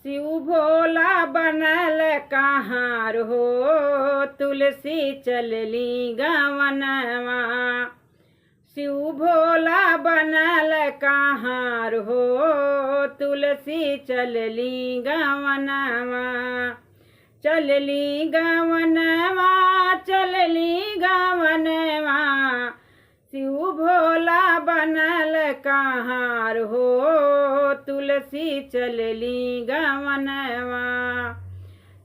शिव भोला बनल कहाँ हो, तुलसी चलली गवनवा। शिव भोला बनल कहाँ हो, तुलसी चलली गवनवा। चलली गवनवा, चलली गवनवा, शिव भोला बनल कहाँ हो, तुलसी चलली गवनवा।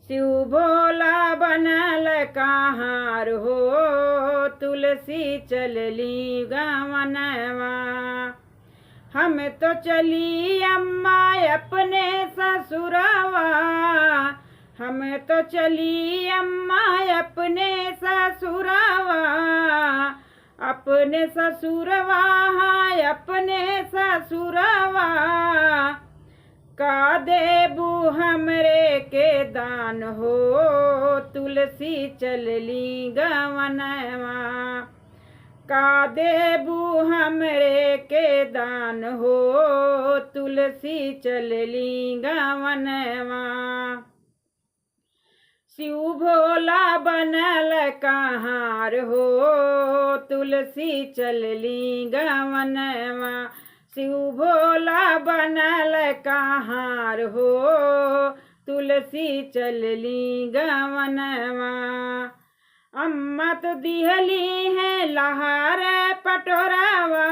शिव भोला बनल कहाँ हो, तुलसी चलली गवनवा। हम तो चली अम्मा अपने ससुरवा, हम तो चली अम्मा अपने ससुरवा। अपने ससुरवा, अपने ससुरवा, का देबू हमरे के दान हो, तुलसी चलली गवनवा। का देबू हमरे के दान हो, तुलसी चलली गवनवा। शिव भोला बनल कहाँ हो, तुलसी चलली गवनवा। शिव भोला बनल कहाँ हो, तुलसी चलली गवनवा। अम्मा तो दिहली है लहर पटोरवा,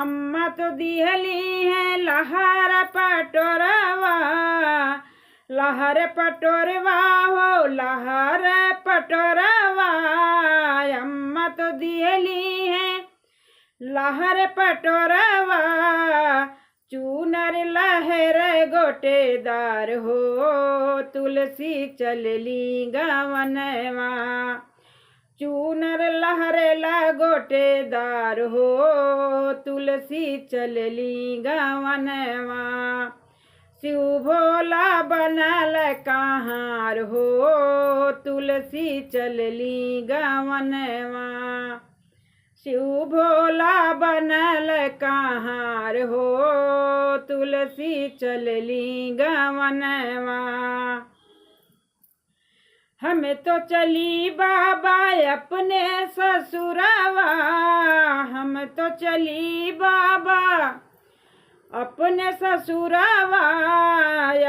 अम्मा तो दिहली है लहर पटोरवा। लहर पटोरवा हो, लहर पटोरवा, अम्मा तो दिहली है लहर पटोरवा। चूनर लहर गोटेदार हो, तुलसी चलली गवनवा। चूनर लहर गोटेदार हो, तुलसी चलली गवनवा। शिव भोला बनल कहाँ हो, तुलसी चलली गवनवा। शिव भोला बनल कहाँ हो, तुलसी चलली गवनवा। हम तो चली बाबा अपने ससुरवा, हम तो चली बाबा अपने ससुरवा।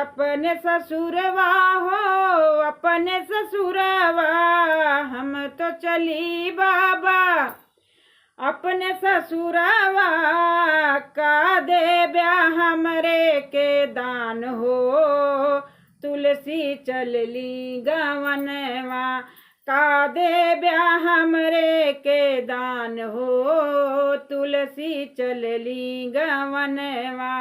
अपने ससुरवा हो, अपने ससुरवा, हम तो चली बाबा अपने ससुरवा। का देब्या हमरे के दान हो, तुलसी चलली गवनवा। का देब्या हमरे के दान हो, तुलसी चलली गवनवा।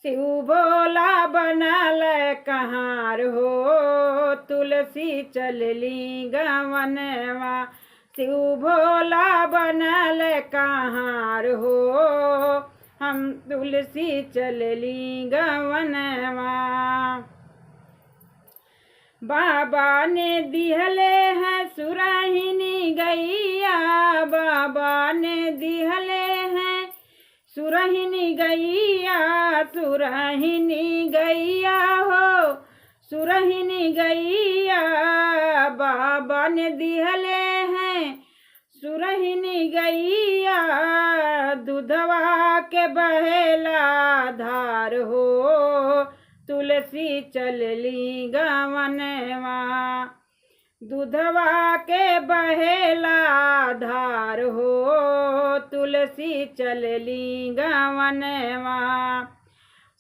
शिव भोला बनल कहाँ हो, तुलसी चलली गवनवा। शिव भोला बनल कहाँ हो, हम तुलसी चलली गवनवा। बाबा ने दिहले हैं सुरहिनी गैया, बाबा ने दिहले हैं सुरहिनी गैया। सुरहिनी गैया हो, सुरहिनी गैया, बाबा ने दिहले हैं सुरहिनी गैया। दूधवा के बहेला धार हो, तुलसी चलली गवनवा। दूधवा के बहेला धार हो, तुलसी चलली गवनवा।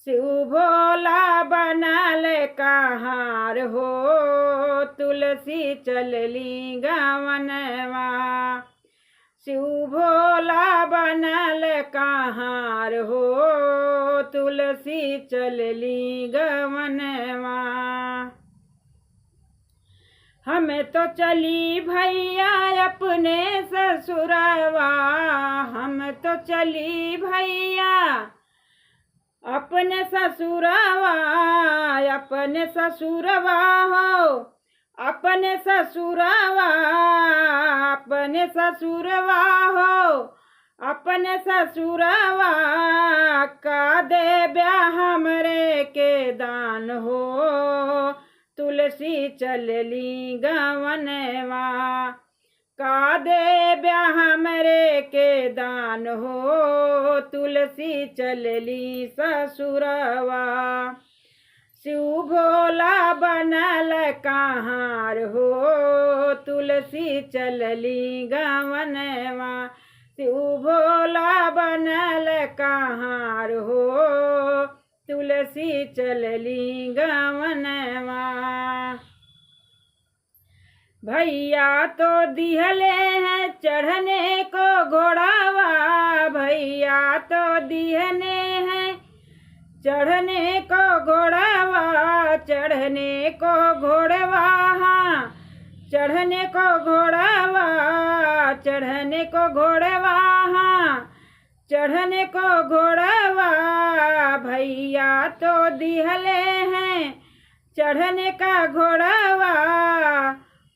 शिव भोला बनल कहाँ हो, तुलसी चलली गवनवा। शिव भोला बनल कहाँ हो, तुलसी चलली गवनवा। हमें तो चली भैया अपने ससुरवा, हम तो चली भैया अपने ससुरवा। अपने ससुरवा हो, अपने ससुरवा, अपने ससुरवा हो, अपने ससुरवा। का देब्या हमरे के दान हो तुलसी चलली गवनवा का देव्या हमरे के दान हो तुलसी चलली ससुरवा शिव भोला बनल कहार हो तुलसी चलली गवनवा शिव भोला बनल कहार हो तुलसी चलली गवनवा भैया तो दिहले हैं चढ़ने को घोड़ावा भैया तो दिहने हैं चढ़ने को घोड़ावा चढ़ने को घोड़वा चढ़ने को घोड़ावा चढ़ने को घोड़वा चढ़ने को घोड़वा भैया तो दिहले हैं चढ़ने का घोड़वा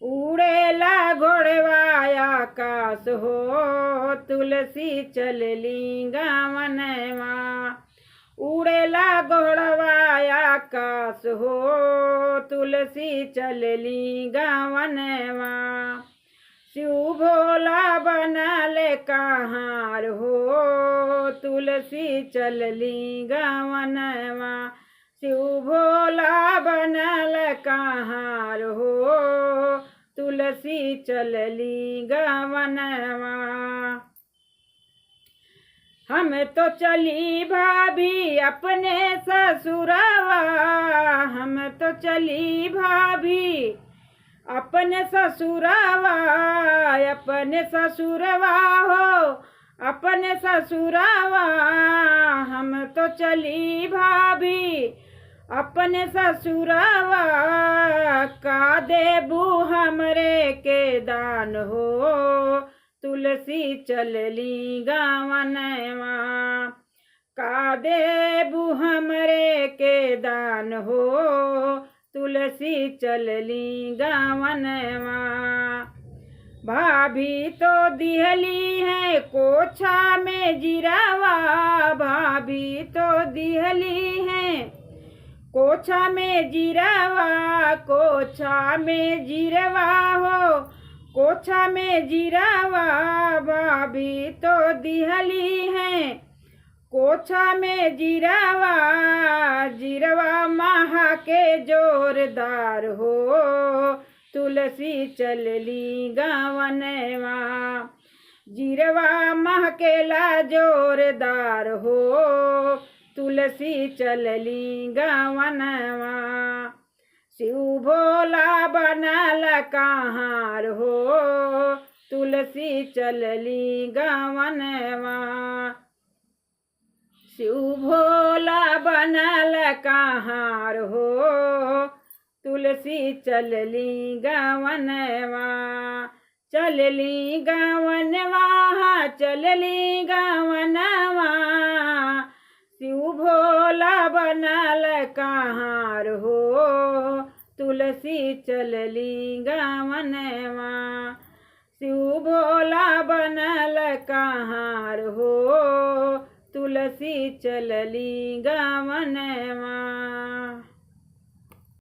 उड़ेला घोड़वा आकाश हो तुलसी चलली गवनवा उड़ेला घोड़वा आकाश हो तुलसी चलली गवनवा शिव भोला बनल कहार हो तुलसी चलली गवनवा शिव भोला बनल कहार हो तुलसी चलली गवनवा हम तो चली भाभी अपने ससुरवा हम तो चली भाभी अपने ससुरवा अपने ससुरवा हो अपने ससुरवा हम तो चली भाभी अपने ससुरवा का देबू हमरे के दान हो तुलसी चलली गवनवा का देबू हमरे के दान हो तुलसी चलली गवनवा भाभी तो दिहली है कोछा में जीरावा भाभी तो दिहली है कोछा में जीरावा कोछा में जीरवा हो कोछा में जीरावा भाभी तो दिहली है कोछा में जीरावा जीरवा महा के जोरदार हो तुलसी चलली गवनवा जीरवा महकेला जोरदार हो तुलसी चलली गवनवा शिव भोला बनल कहार हो तुलसी चलली गवनवा शिव भोला बनल कहार हो तुलसी चलली गवनवा चलली गवनवा चलली गवनवा शिव भोला बनल कहार हो तुलसी चलली गवनवा शिव भोला बनल कहार हो तुलसी चलली गवनवा।